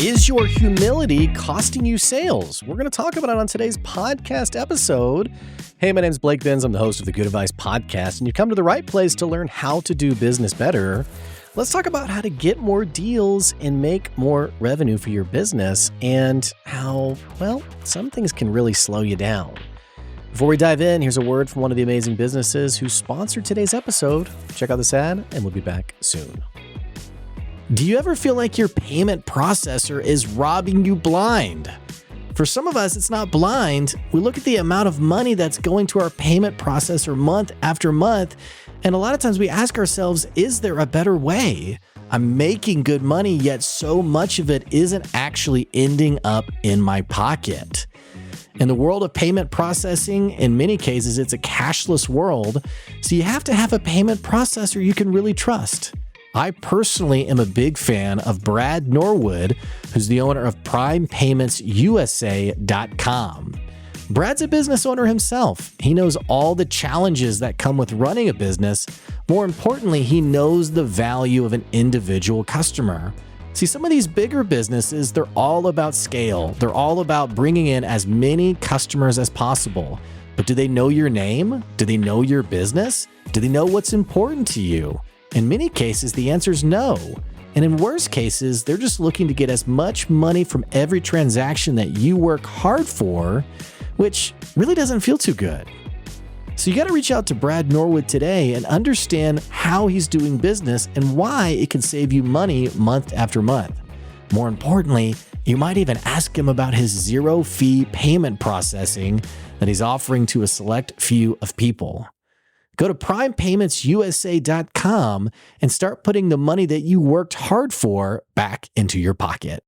Is your humility costing you sales? We're going to talk about it on today's podcast episode. Hey, my name's Blake Benz. I'm the host of the Good Advice Podcast, and you come to the right place to learn how to do business better. Let's talk about how to get more deals and make more revenue for your business and how, well, some things can really slow you down. Before we dive in, here's a word from one of the amazing businesses who sponsored today's episode. Check out this ad, and we'll be back soon. Do you ever feel like your payment processor is robbing you blind? For some of us, it's not blind. We look at the amount of money that's going to our payment processor month after month, and a lot of times we ask ourselves, is there a better way? I'm making good money, yet so much of it isn't actually ending up in my pocket. In the world of payment processing, in many cases, it's a cashless world, so you have to have a payment processor you can really trust. I personally am a big fan of Brad Norwood, who's the owner of PrimePaymentsUSA.com. Brad's a business owner himself. He knows all the challenges that come with running a business. More importantly, he knows the value of an individual customer. See, some of these bigger businesses, they're all about scale. They're all about bringing in as many customers as possible. But do they know your name? Do they know your business? Do they know what's important to you? In many cases, the answer is no. And in worst cases, they're just looking to get as much money from every transaction that you work hard for, which really doesn't feel too good. So you got to reach out to Brad Norwood today and understand how he's doing business and why it can save you money month after month. More importantly, you might even ask him about his zero-fee payment processing that he's offering to a select few of people. Go to PrimePaymentsUSA.com and start putting the money that you worked hard for back into your pocket.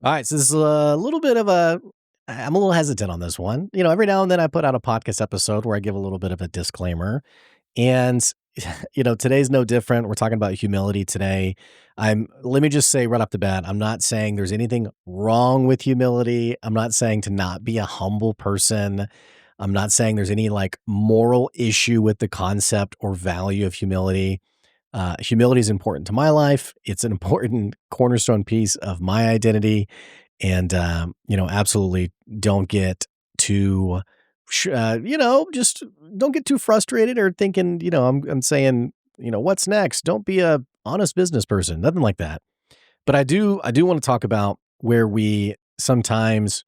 All right, so this is a little bit of I'm a little hesitant on this one. You know, every now and then I put out a podcast episode where I give a little bit of a disclaimer. And, you know, today's no different. We're talking about humility today. Let me just say right off the bat, I'm not saying there's anything wrong with humility. I'm not saying to not be a humble person. I'm not saying there's any like moral issue with the concept or value of humility. Humility is important to my life. It's an important cornerstone piece of my identity. And, absolutely don't get too, just don't get too frustrated or thinking, I'm saying, what's next? Don't be a honest business person, nothing like that. But I do want to talk about where we sometimes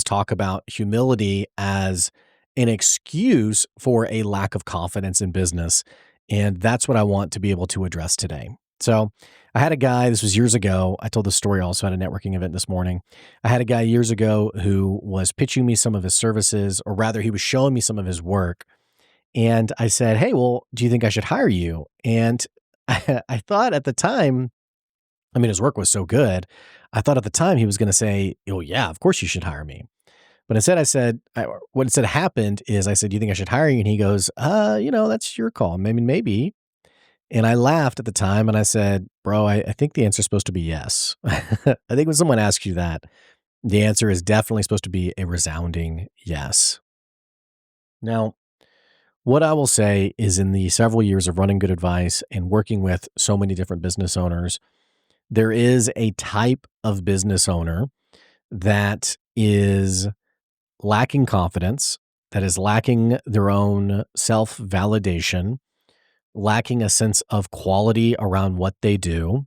talk about humility as an excuse for a lack of confidence in business. And that's what I want to be able to address today. So I had a guy, this was years ago. I told the story also at a networking event this morning. I had a guy years ago who was pitching me some of his services, or rather he was showing me some of his work. And I said, hey, well, do you think I should hire you? And I thought at the time, his work was so good. I thought at the time he was going to say, oh yeah, of course you should hire me. But instead what instead happened is I said, do you think I should hire you? And he goes, that's your call. Maybe. And I laughed at the time and I said, bro, I think the answer is supposed to be yes. I think when someone asks you that, the answer is definitely supposed to be a resounding yes. Now, what I will say is in the several years of running Good Advice and working with so many different business owners, there is a type of business owner that is lacking confidence, that is lacking their own self-validation, lacking a sense of quality around what they do,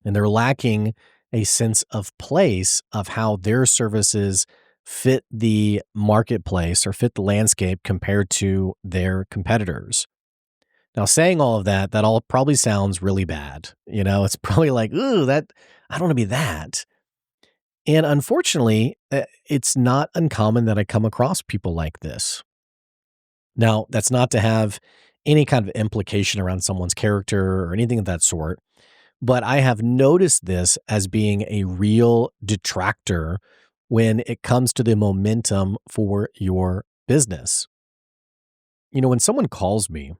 and they're lacking a sense of place of how their services fit the marketplace or fit the landscape compared to their competitors. Now, saying all of that all probably sounds really bad. It's probably like, ooh, I don't want to be that. And unfortunately, it's not uncommon that I come across people like this. Now, that's not to have any kind of implication around someone's character or anything of that sort, but I have noticed this as being a real detractor when it comes to the momentum for your business. When someone calls me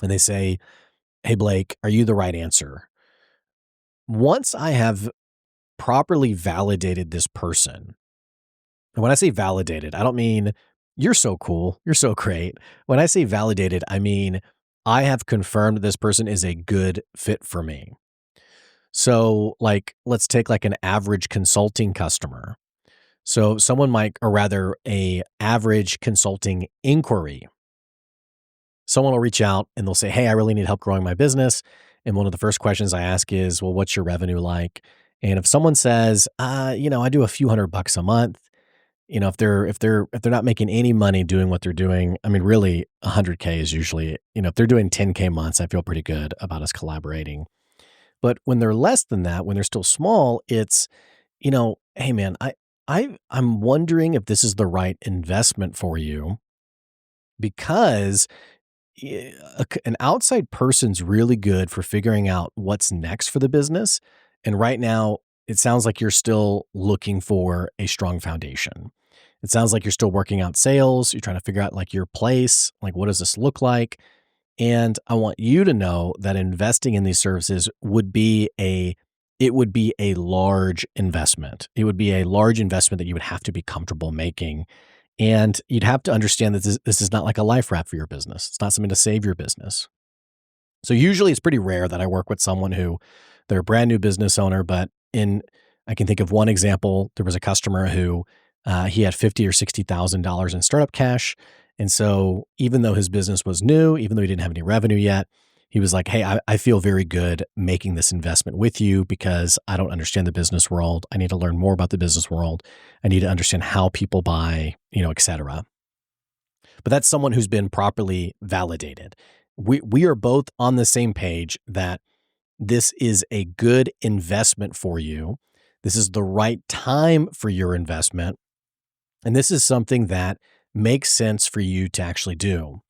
and they say, hey, Blake, are you the right answer? Once I have properly validated this person, and when I say validated, I don't mean you're so cool, you're so great. When I say validated, I mean I have confirmed this person is a good fit for me. So, like, let's take like an average consulting customer. So, someone might, or rather, a average consulting inquiry. Someone will reach out and they'll say, "Hey, I really need help growing my business." And one of the first questions I ask is, "Well, what's your revenue like?" And if someone says, I do a few $100 a month," if they're not making any money doing what they're doing, I mean, really, 100K is usually, if they're doing 10K months, I feel pretty good about us collaborating. But when they're less than that, when they're still small, it's, hey man, I'm wondering if this is the right investment for you because an outside person's really good for figuring out what's next for the business. And right now, it sounds like you're still looking for a strong foundation. It sounds like you're still working out sales. You're trying to figure out like your place, like what does this look like? And I want you to know that investing in these services would be a large investment. It would be a large investment that you would have to be comfortable making. And you'd have to understand that this is not like a life wrap for your business. It's not something to save your business. So usually it's pretty rare that I work with someone who they're a brand new business owner, but I can think of one example. There was a customer who he had 50 or $60,000 in startup cash, and so even though his business was new, even though he didn't have any revenue yet, he was like, "Hey, I feel very good making this investment with you because I don't understand the business world. I need to learn more about the business world. I need to understand how people buy, et cetera." But that's someone who's been properly validated. We are both on the same page that this is a good investment for you. This is the right time for your investment. And this is something that makes sense for you to actually do.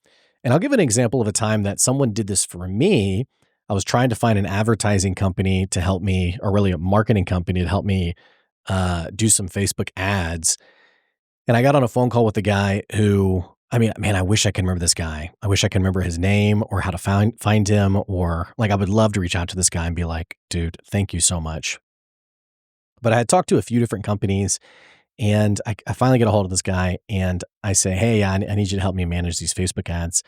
And I'll give an example of a time that someone did this for me. I was trying to find an advertising company to help me, or really a marketing company to help me do some Facebook ads. And I got on a phone call with the guy who, I mean, man, I wish I could remember this guy. I wish I could remember his name or how to find him, or like I would love to reach out to this guy and be like, "Dude, thank you so much." But I had talked to a few different companies, and I finally get a hold of this guy and I say, "Hey, I need you to help me manage these Facebook ads."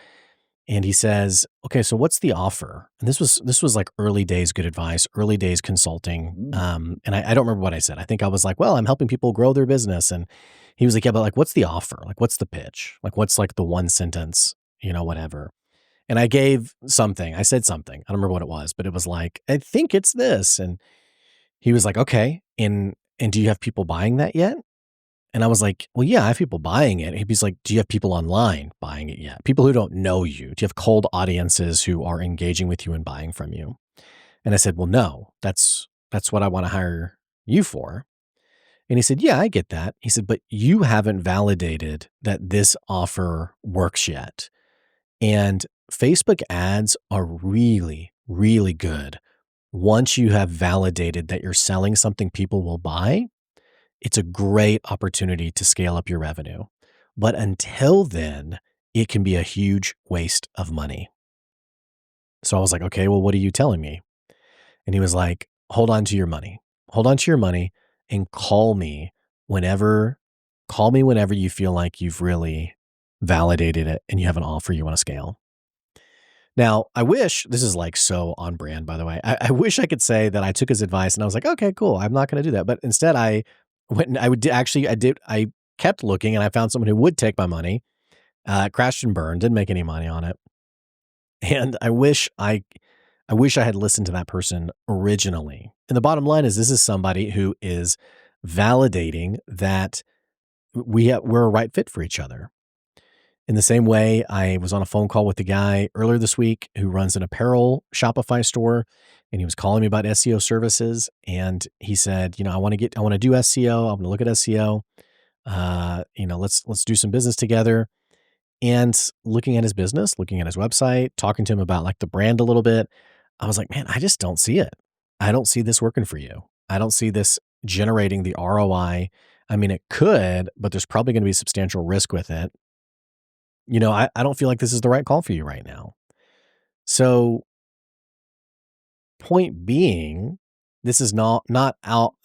And he says, "Okay, so what's the offer?" And this was like early days good advice, early days consulting. And I don't remember what I said. I think I was like, "Well, I'm helping people grow their business." And he was like, "Yeah, but like, what's the offer? Like, what's the pitch? Like, what's like the one sentence, whatever." And I gave something. I said something. I don't remember what it was, but it was like, "I think it's this." And he was like, "Okay, and do you have people buying that yet?" And I was like, "Well, yeah, I have people buying it." He's like, "Do you have people online buying it yet? People who don't know you? Do you have cold audiences who are engaging with you and buying from you?" And I said, "Well, no, that's what I want to hire you for." And he said, "Yeah, I get that." He said, "But you haven't validated that this offer works yet. And Facebook ads are really, really good. Once you have validated that you're selling something people will buy, it's a great opportunity to scale up your revenue. But until then, it can be a huge waste of money." So I was like, "Okay, well, what are you telling me?" And he was like, "Hold on to your money. Hold on to your money and whenever, call me whenever you feel like you've really validated it and you have an offer you want to scale." Now, I wish this is like so on brand, by the way. I wish I could say that I took his advice and I was like, "Okay, cool. I'm not going to do that." But instead, I went and I kept looking and I found someone who would take my money, crashed and burned, didn't make any money on it. And I wish I had listened to that person originally. And the bottom line is this is somebody who is validating that we're a right fit for each other. In the same way, I was on a phone call with the guy earlier this week who runs an apparel Shopify store, and he was calling me about SEO services. And he said, "I want to do SEO. I'm going to look at SEO. Let's do some business together." And looking at his business, looking at his website, talking to him about like the brand a little bit, I was like, "Man, I just don't see it. I don't see this working for you. I don't see this generating the ROI. I mean, it could, but there's probably going to be substantial risk with it. I don't feel like this is the right call for you right now." So, point being, this is not out.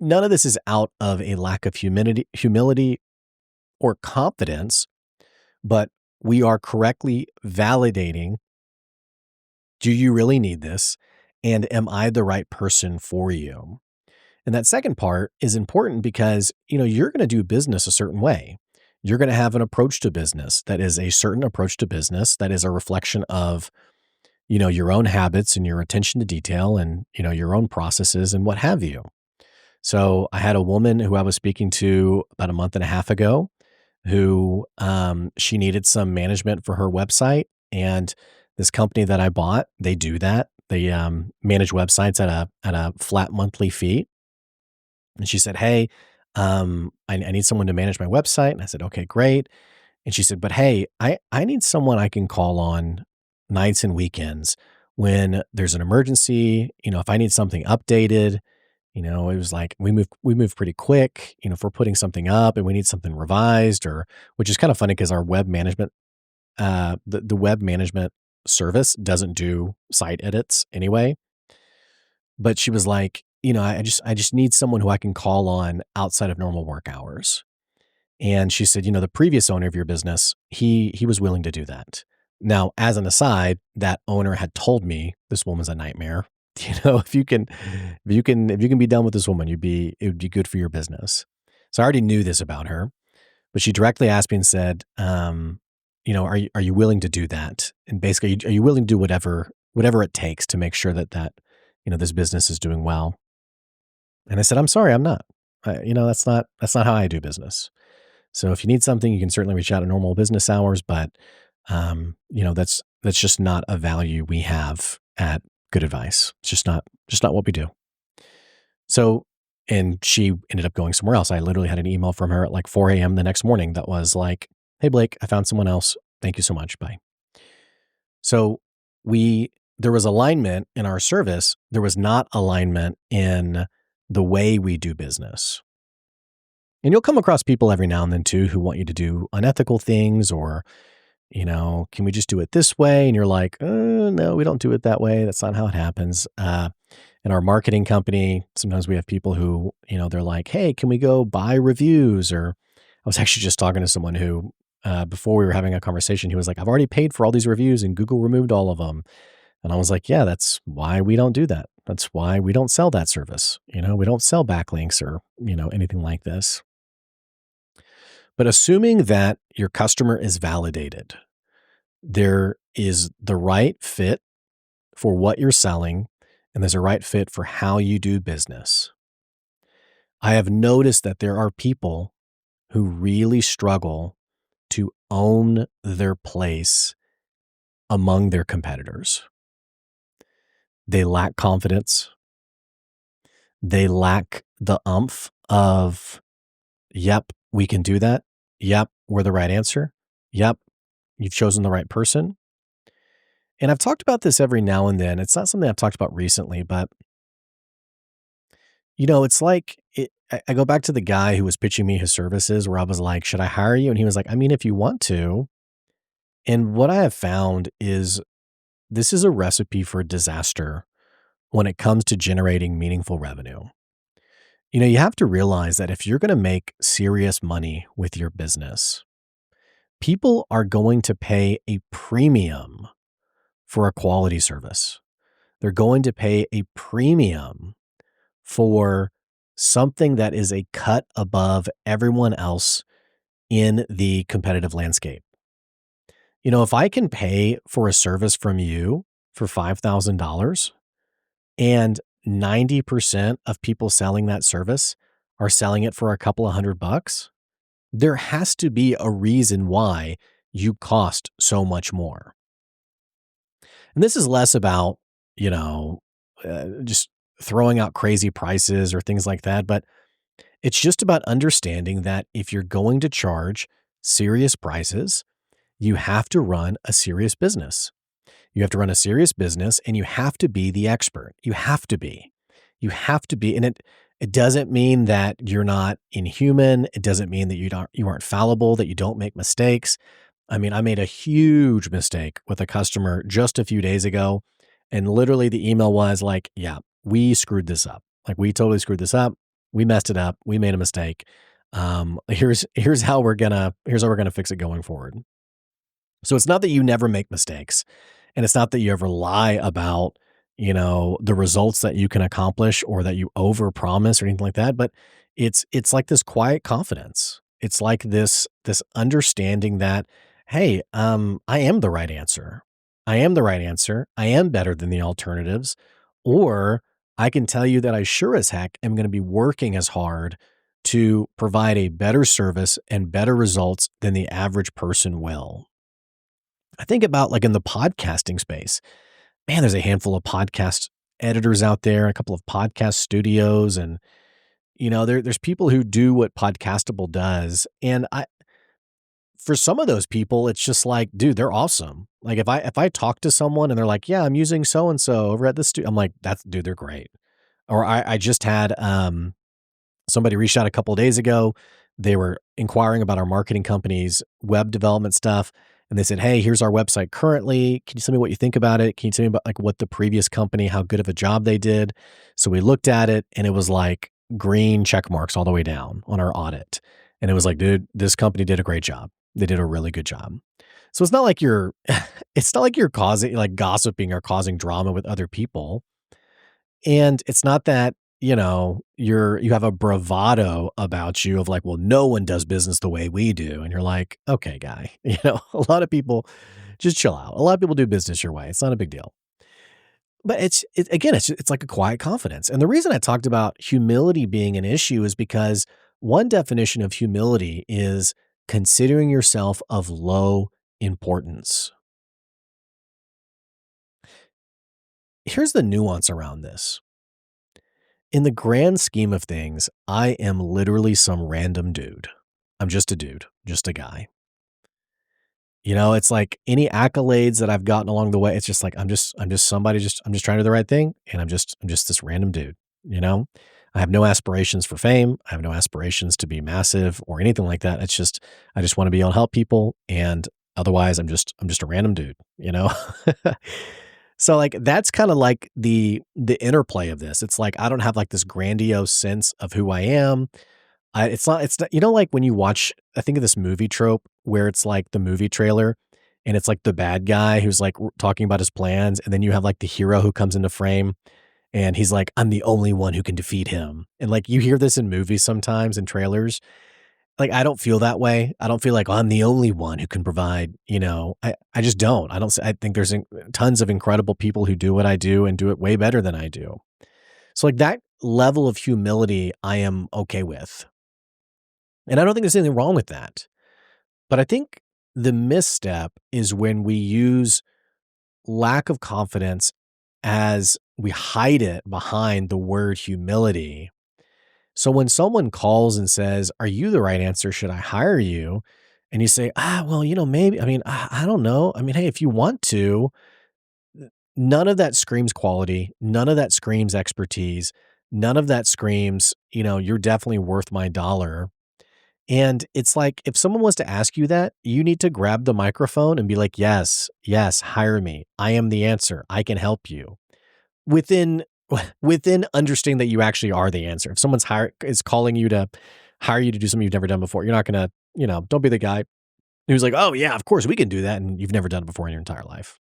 None of this is out of a lack of humility or confidence, but we are correctly validating Do you really need this? And am I the right person for you? And that second part is important because, you're going to do business a certain way. You're going to have an approach to business that is a certain approach to business that is a reflection of, your own habits and your attention to detail and, your own processes and what have you. So I had a woman who I was speaking to about a month and a half ago who she needed some management for her website. And this company that I bought, they do that. They manage websites at a flat monthly fee. And she said, "Hey, I need someone to manage my website." And I said, "Okay, great." And she said, "But hey, I need someone I can call on nights and weekends when there's an emergency. If I need something updated, it was like we move pretty quick. If we're putting something up and we need something revised, or which is kind of funny because our web management, the web management service doesn't do site edits anyway." But she was like, I just need someone who I can call on outside of normal work hours. And she said, the previous owner of your business, he was willing to do that. Now, as an aside, that owner had told me this woman's a nightmare. If you can be done with this woman, it would be good for your business. So I already knew this about her, but she directly asked me and said, are you willing to do that? And basically, are you willing to do whatever it takes to make sure that this business is doing well? And I said, I'm sorry, I'm not. That's not how I do business. So if you need something, you can certainly reach out at normal business hours, but that's just not a value we have at Good Advice. It's just not what we do. So, and she ended up going somewhere else. I literally had an email from her at like 4 a.m. the next morning that was like, "Hey Blake, I found someone else. Thank you so much. Bye." So there was alignment in our service. There was not alignment in the way we do business. And you'll come across people every now and then too who want you to do unethical things or, can we just do it this way? And you're like, no, we don't do it that way. That's not how it happens. In our marketing company, sometimes we have people who, they're like, hey, can we go buy reviews? Or I was actually just talking to someone who, before we were having a conversation, he was like, I've already paid for all these reviews and Google removed all of them. And I was like, yeah, that's why we don't do that. That's why we don't sell that service. We don't sell backlinks or, anything like this. But assuming that your customer is validated, there is the right fit for what you're selling, and there's a right fit for how you do business. I have noticed that there are people who really struggle to own their place among their competitors. They lack confidence. They lack the umph of, yep, we can do that. Yep, we're the right answer. Yep, you've chosen the right person. And I've talked about this every now and then. It's not something I've talked about recently, but it's like I go back to the guy who was pitching me his services where I was like, should I hire you? And he was like, I mean, if you want to. And what I have found is this is a recipe for disaster when it comes to generating meaningful revenue. You have to realize that if you're going to make serious money with your business, people are going to pay a premium for a quality service. They're going to pay a premium for something that is a cut above everyone else in the competitive landscape. If I can pay for a service from you for $5,000 and 90% of people selling that service are selling it for a couple of $100, there has to be a reason why you cost so much more. And this is less about, just throwing out crazy prices or things like that, but it's just about understanding that if you're going to charge serious prices, you have to run a serious business. You have to run a serious business and you have to be the expert. You have to be. You have to be. And it doesn't mean that you're not inhuman. It doesn't mean that you aren't fallible, that you don't make mistakes. I mean, I made a huge mistake with a customer just a few days ago. And literally the email was like, yeah, we screwed this up. Like we totally screwed this up. We messed it up. We made a mistake. Here's how we're gonna fix it going forward. So it's not that you never make mistakes. And it's not that you ever lie about, the results that you can accomplish or that you overpromise or anything like that, but it's like this quiet confidence. It's like this understanding that, hey, I am the right answer. I am the right answer. I am better than the alternatives. Or I can tell you that I sure as heck am going to be working as hard to provide a better service and better results than the average person will. I think about like in the podcasting space, man, there's a handful of podcast editors out there, a couple of podcast studios, and there's people who do what Podcastable does. And for some of those people, it's just like, dude, they're awesome. Like if I talk to someone and they're like, yeah, I'm using so and so over at this studio, I'm like, that's dude, they're great. Or I just had somebody reached out a couple of days ago. They were inquiring about our marketing company's web development stuff. And they said, hey, here's our website currently. Can you tell me what you think about it? Can you tell me about like what the previous company, how good of a job they did? So we looked at it and it was like green check marks all the way down on our audit. And it was like, dude, this company did a great job. They did a really good job. So it's not like you're it's not like you're causing like gossiping or causing drama with other people. And it's not that, you have a bravado about you of like, well, no one does business the way we do. And you're like, okay, guy, a lot of people just chill out. A lot of people do business your way. It's not a big deal. But again, it's like a quiet confidence. And the reason I talked about humility being an issue is because one definition of humility is considering yourself of low importance. Here's the nuance around this. In the grand scheme of things, I am literally some random dude. I'm just a dude, just a guy. It's like any accolades that I've gotten along the way, it's just like I'm just somebody I'm just trying to do the right thing and I'm just this random dude, you know? I have no aspirations for fame. I have no aspirations to be massive or anything like that. It's just I just want to be able to help people and otherwise I'm just a random dude. So, like, that's kinda like the interplay of this. It's like I don't have, like, this grandiose sense of who I am. It's not like, when you watch I think of this movie trope where it's, like, the movie trailer, and it's, like, the bad guy who's, like, talking about his plans, and then you have, like, the hero who comes into frame, and he's like, "I'm the only one who can defeat him." And, like, you hear this in movies sometimes, in trailers, like, I don't feel that way. I don't feel like, "Oh, I'm the only one who can provide," I just don't. I think there's tons of incredible people who do what I do and do it way better than I do. So, like, that level of humility, I am okay with, and I don't think there's anything wrong with that. But I think the misstep is when we use lack of confidence as we hide it behind the word humility. So when someone calls and says, "Are you the right answer? Should I hire you?" And you say, well, maybe. I mean, I don't know. I mean, hey, if you want to, none of that screams quality. None of that screams expertise. None of that screams, you're definitely worth my dollar. And it's like, if someone was to ask you that, you need to grab the microphone and be like, yes, yes, hire me. I am the answer. I can help you within within understanding that you actually are the answer. If someone's is calling you to hire you to do something you've never done before, you're not gonna, don't be the guy who's like, "Oh yeah, of course we can do that," and you've never done it before in your entire life.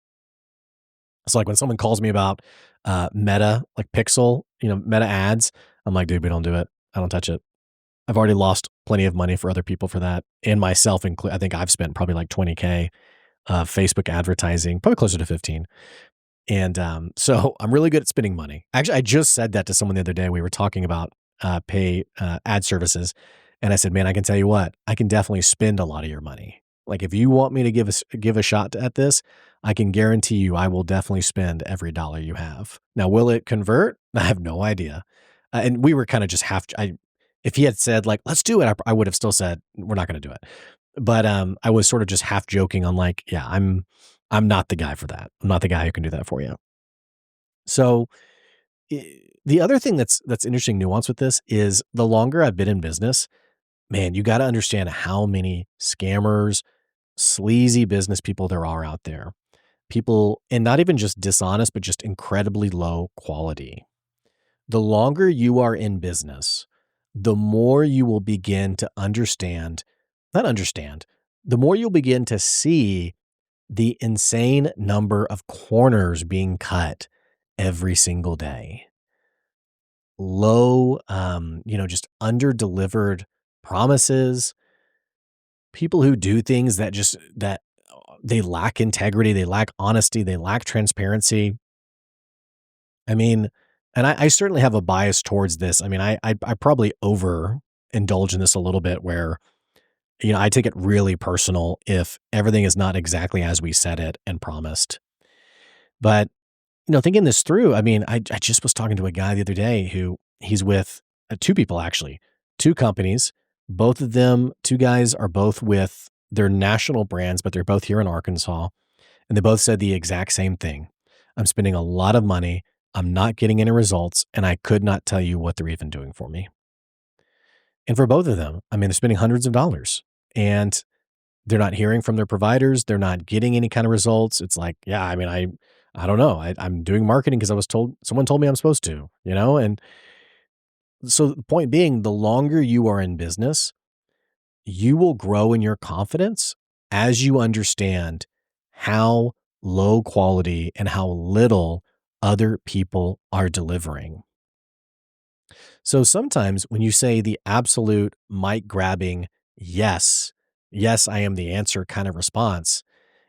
So like when someone calls me about Meta, like Pixel, Meta ads, I'm like, dude, we don't do it. I don't touch it. I've already lost plenty of money for other people for that, and myself include. I think I've spent probably like 20K Facebook advertising, probably closer to 15. And, so I'm really good at spending money. Actually, I just said that to someone the other day. We were talking about, pay, ad services. And I said, man, I can tell you what, I can definitely spend a lot of your money. Like if you want me to give a shot at this, I can guarantee you I will definitely spend every dollar you have. Now, will it convert? I have no idea. And we were kind of just if he had said like, let's do it, I would have still said, we're not going to do it. But, I was sort of just half joking on like, yeah, I'm not the guy for that. I'm not the guy who can do that for you. So the other thing that's interesting nuance with this is the longer I've been in business, man, you got to understand how many scammers, sleazy business people there are out there. People, and not even just dishonest, but just incredibly low quality. The longer you are in business, the more you will begin to not understand, the more you'll begin to see the insane number of corners being cut every single day, low, just under delivered promises, people who do things that they lack integrity, they lack honesty, they lack transparency. I mean, and I certainly have a bias towards this. I mean, I probably overindulge in this a little bit where, I take it really personal if everything is not exactly as we said it and promised. But, thinking this through, I mean, I just was talking to a guy the other day who he's with two people actually, two companies. Both of them, two guys are both with their national brands, but they're both here in Arkansas. And they both said the exact same thing. I'm spending a lot of money. I'm not getting any results, and I could not tell you what they're even doing for me. And for both of them, I mean, they're spending hundreds of dollars and they're not hearing from their providers. They're not getting any kind of results. It's like, yeah, I mean, I don't know. I'm doing marketing because someone told me I'm supposed to, And so the point being, the longer you are in business, you will grow in your confidence as you understand how low quality and how little other people are delivering. So sometimes when you say the absolute mic grabbing, yes, yes, I am the answer kind of response,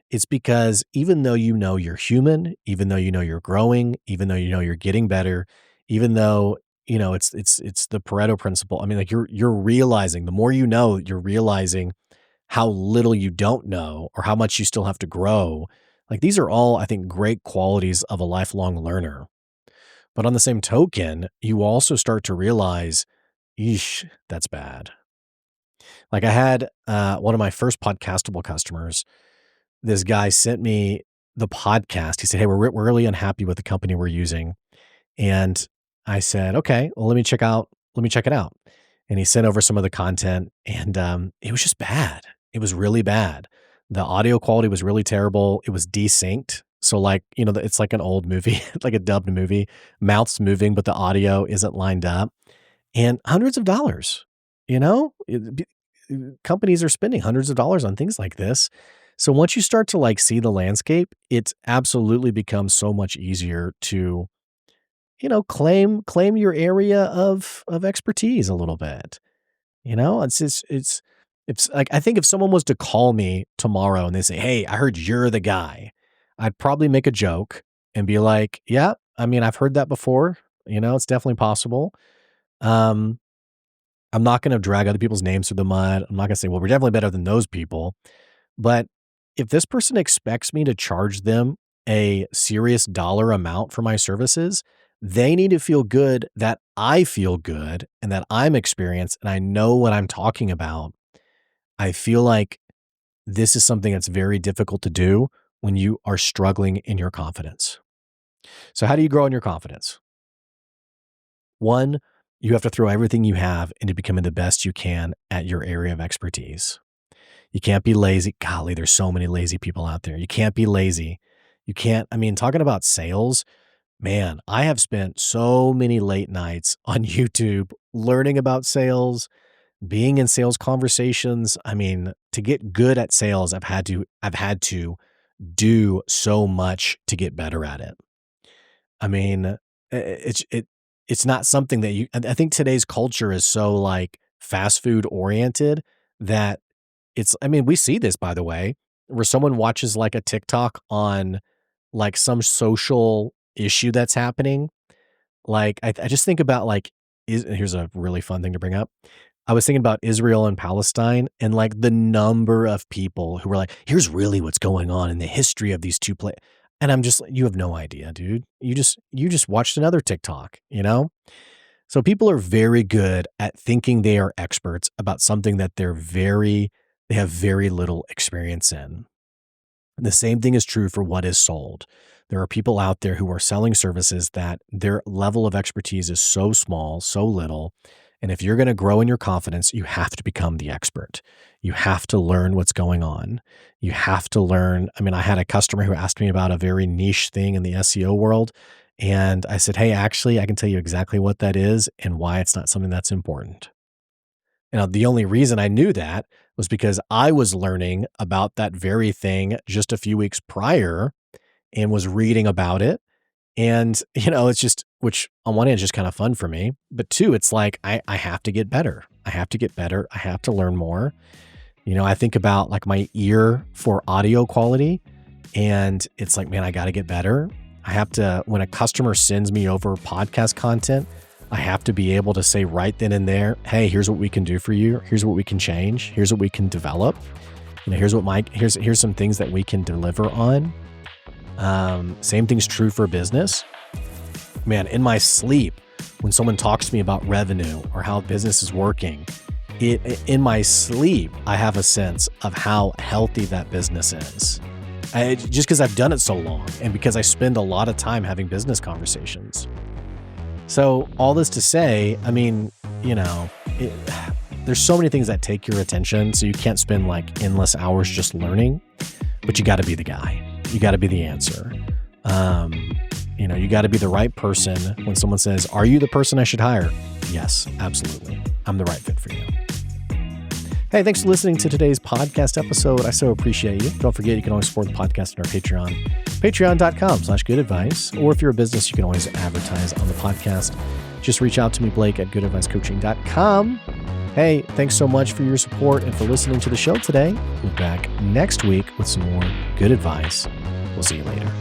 it's because even though you're human, even though you're growing, even though you're getting better, even though it's the Pareto principle. I mean, like you're realizing the more you're realizing how little you don't know or how much you still have to grow. Like these are all, I think, great qualities of a lifelong learner. But on the same token, you also start to realize, yeesh, that's bad. Like I had one of my first podcastable customers. This guy sent me the podcast. He said, "Hey, we're really unhappy with the company we're using." And I said, "Okay, well, let me check it out." And he sent over some of the content and it was just bad. It was really bad. The audio quality was really terrible. It was desynced. So like, it's like an old movie, like a dubbed movie. Mouth's moving, but the audio isn't lined up. And hundreds of dollars, you know? Companies are spending hundreds of dollars on things like this. So once you start to like see the landscape, it absolutely becomes so much easier to, claim your area of expertise a little bit. It's like I think if someone was to call me tomorrow and they say, "Hey, I heard you're the guy," I'd probably make a joke and be like, "Yeah, I mean, I've heard that before. It's definitely possible." Um, I'm not going to drag other people's names through the mud. I'm not going to say, "Well, we're definitely better than those people." But if this person expects me to charge them a serious dollar amount for my services, they need to feel good that I feel good and that I'm experienced and I know what I'm talking about. I feel like this is something that's very difficult to do when you are struggling in your confidence. So, how do you grow in your confidence? One, you have to throw everything you have into becoming the best you can at your area of expertise. You can't be lazy. Golly, there's so many lazy people out there. You can't be lazy. You can't, I mean, talking about sales, man, I have spent so many late nights on YouTube learning about sales, being in sales conversations. I mean, to get good at sales, I've had to do so much to get better at it. I mean, it's not something that I think today's culture is so like fast food oriented that I mean, we see this by the way, where someone watches like a TikTok on like some social issue that's happening. Like I just think about like here's a really fun thing to bring up. I was thinking about Israel and Palestine and like the number of people who were like, here's really what's going on in the history of these two places. And I'm just like, you have no idea, dude. You just watched another TikTok. So people are very good at thinking they are experts about something that they have very little experience in. And the same thing is true for what is sold. There are people out there who are selling services that their level of expertise is so small, so little. And if you're going to grow in your confidence, you have to become the expert. You have to learn what's going on. You have to learn. I mean, I had a customer who asked me about a very niche thing in the SEO world. And I said, "Hey, actually, I can tell you exactly what that is and why it's not something that's important." The only reason I knew that was because I was learning about that very thing just a few weeks prior and was reading about it. And, it's just, which on one hand is just kind of fun for me, but two, it's like, I have to get better. I have to get better. I have to learn more. I think about like my ear for audio quality, and it's like, man, I got to get better. I have to, when a customer sends me over podcast content, I have to be able to say right then and there, hey, here's what we can do for you. Here's what we can change. Here's what we can develop. Here's some things that we can deliver on. Same thing's true for business. Man, in my sleep, when someone talks to me about revenue or how business is working, in my sleep, I have a sense of how healthy that business is. Just because I've done it so long and because I spend a lot of time having business conversations. So all this to say, there's so many things that take your attention. So you can't spend like endless hours just learning, but you got to be the guy. You got to be the answer. You got to be the right person when someone says, are you the person I should hire? Yes, absolutely. I'm the right fit for you. Hey, thanks for listening to today's podcast episode. I so appreciate you. Don't forget, you can always support the podcast on our Patreon, patreon.com/goodadvice. Or if you're a business, you can always advertise on the podcast. Just reach out to me, Blake, at goodadvicecoaching.com. Hey, thanks so much for your support and for listening to the show today. We'll be back next week with some more good advice. We'll see you later.